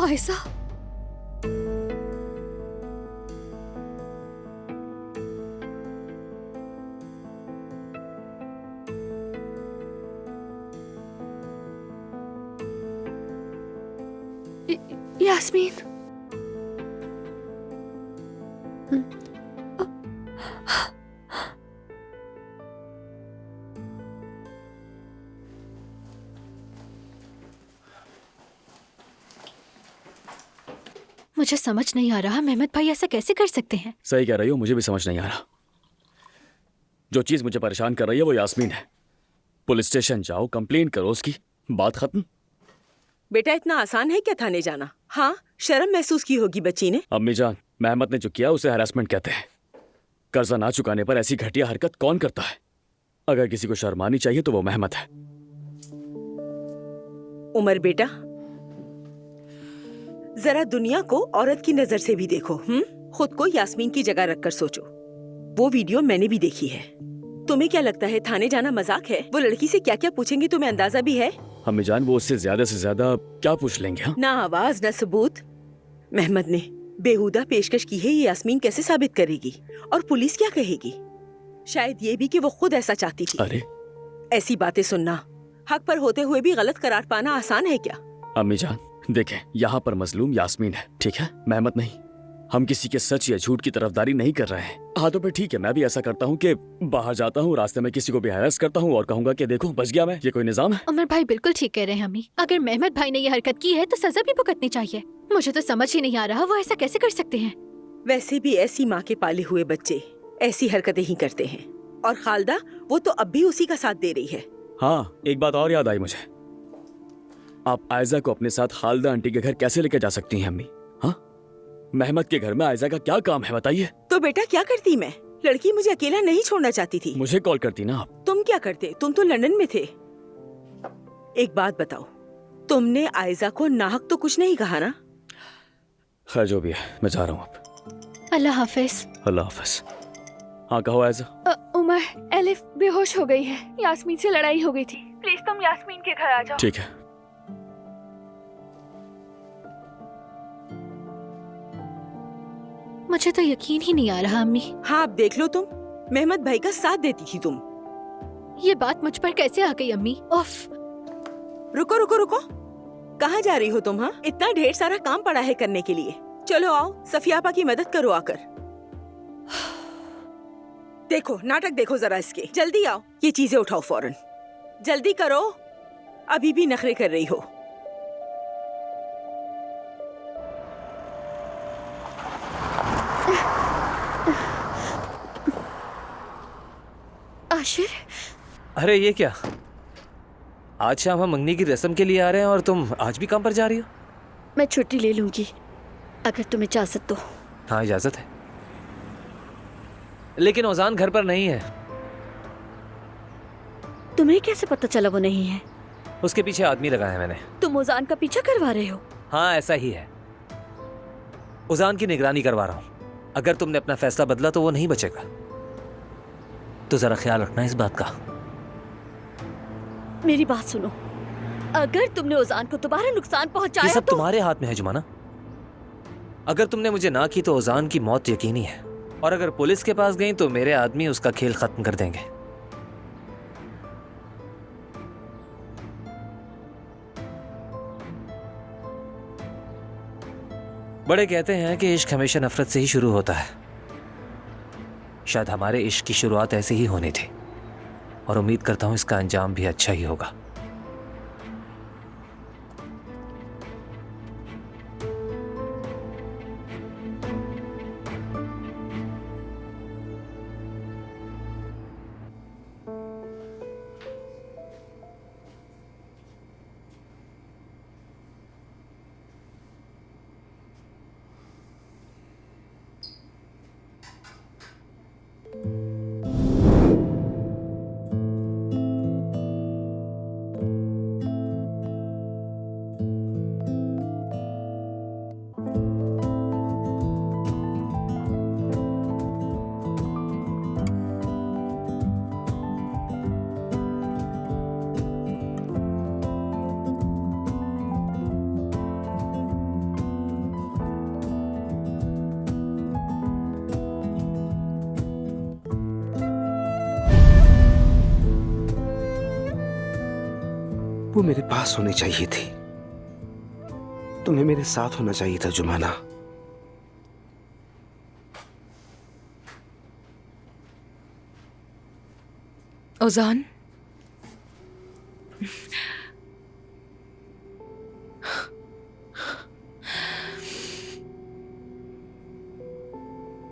आयशा, यास्मीन, मुझे समझ नहीं आ रहा मेहमत भाई ऐसा कैसे कर सकते हैं। सही कह रही हो, मुझे भी समझ नहीं आ रहा। जो चीज मुझे परेशान कर रही है वो यास्मीन है। पुलिस स्टेशन जाओ, कंप्लेन करो, उसकी बात खत्म। बेटा इतना आसान है क्या थाने जाना? हाँ, शर्म महसूस की होगी बच्ची ने। अम्मी जान, मेहमत ने जो किया उसे हैरेसमेंट कहते हैं। कर्जा ना चुकाने पर ऐसी घटिया हरकत कौन करता है? अगर किसी को शर्म आनी चाहिए तो वो मेहमत है। उमर बेटा, जरा दुनिया को औरत की नजर से भी देखो। खुद को यास्मीन की जगह रखकर सोचो। वो वीडियो मैंने भी देखी है। तुम्हें क्या लगता है थाने जाना मजाक है? वो लड़की से क्या क्या पूछेंगी तुम्हें अंदाजा भी है? अम्मी जान, वो उससे ज्यादा क्या पूछ लेंगे? हाँ? ना आवाज ना सबूत। मेहमत ने बेहुदा पेशकश की है, ये यास्मीन कैसे साबित करेगी? और पुलिस क्या कहेगी? शायद ये भी कि वो खुद ऐसा चाहती थी। अरे ऐसी बातें सुनना, हक पर होते हुए भी गलत करार पाना आसान है क्या? अम्मी जान देखें, यहाँ पर मजलूम यास्मीन है, ठीक है, मेहमत नहीं। हम किसी के सच या झूठ की तरफदारी नहीं कर रहे हैं। हाँ तो फिर ठीक है, मैं भी ऐसा करता हूँ कि बाहर जाता हूँ, रास्ते में किसी को भी हैरेस करता हूँ और कहूंगा कि देखो बच गया मैं। ये कोई निजाम है? उमर भाई बिल्कुल ठीक कह रहे हैं अम्मी। अगर मेहमत भाई ने ये हरकत की है तो सजा भी भुगतनी चाहिए। मुझे तो समझ ही नहीं आ रहा वो ऐसा कैसे कर सकते हैं। वैसे भी ऐसी माँ के पाले हुए बच्चे ऐसी हरकतें ही करते हैं। और खालदा, वो तो अब भी उसी का साथ दे रही है। हाँ, एक बात और याद आई मुझे। आप आयजा को अपने साथ खालदा आंटी के घर कैसे लेके जा सकती हैं अम्मी? हाँ, मेहमत के घर में आयजा का क्या काम है बताइए? तो बेटा क्या करती मैं? लड़की मुझे अकेला नहीं छोड़ना चाहती थी। मुझे कॉल करती ना आप। तुम क्या करते? तुम तो लंदन में थे। एक बात बताओ, तुमने आयजा को नाहक तो कुछ नहीं कहा ना? खैर जो भी है, मैं जा रहा हूँ अब। अल्लाह हाफिज। अल्लाह हाफिज। हाँ कहो आयजा। उमर, एलिफ बेहोश हो गई है। यास्मीन से लड़ाई हो गई थी। प्लीज तुम यास्मीन के घर आ जाओ। ठीक है। मुझे तो यकीन ही नहीं आ रहा अम्मी। हाँ अब देख लो, तुम मेहमत भाई का साथ देती थी तुम। ये बात मुझ पर कैसे आ गई अम्मी? उफ। रुको रुको रुको, कहाँ जा रही हो तुम? हाँ, इतना ढेर सारा काम पड़ा है करने के लिए। चलो आओ, सफियापा की मदद करो आकर। देखो नाटक देखो जरा इसके। जल्दी आओ, ये चीजें उठाओ फौरन। जल्दी करो, अभी भी नखरे कर रही हो। आशिर, अरे ये क्या? आज शाम हम मंगनी की रस्म के लिए आ रहे हैं और तुम आज भी काम पर जा रही हो? मैं छुट्टी ले लूंगी अगर तुम इजाजत दो। हाँ इजाजत है, लेकिन ओजान घर पर नहीं है। तुम्हें कैसे पता चला वो नहीं है? उसके पीछे आदमी लगा है मैंने। तुम ओजान का पीछा करवा रहे हो? हाँ ऐसा ही है, ओजान की निगरानी करवा रहा हूँ। अगर तुमने अपना फैसला बदला तो वो नहीं बचेगा, तो जरा ख्याल रखना इस बात का। मेरी बात सुनो, अगर तुमने ओजान को दोबारा नुकसान पहुंचाया ये सब तो तुम्हारे हाथ में है जुमाना। अगर तुमने मुझे ना की तो ओजान की मौत यकीनी है, और अगर पुलिस के पास गई तो मेरे आदमी उसका खेल खत्म कर देंगे। बड़े कहते हैं कि इश्क हमेशा नफरत से ही शुरू होता है। शायद हमारे इश्क की शुरुआत ऐसे ही होनी थी, और उम्मीद करता हूं इसका अंजाम भी अच्छा ही होगा। वो मेरे पास होनी चाहिए थी। तुम्हें मेरे साथ होना चाहिए था जुमाना। ओजान,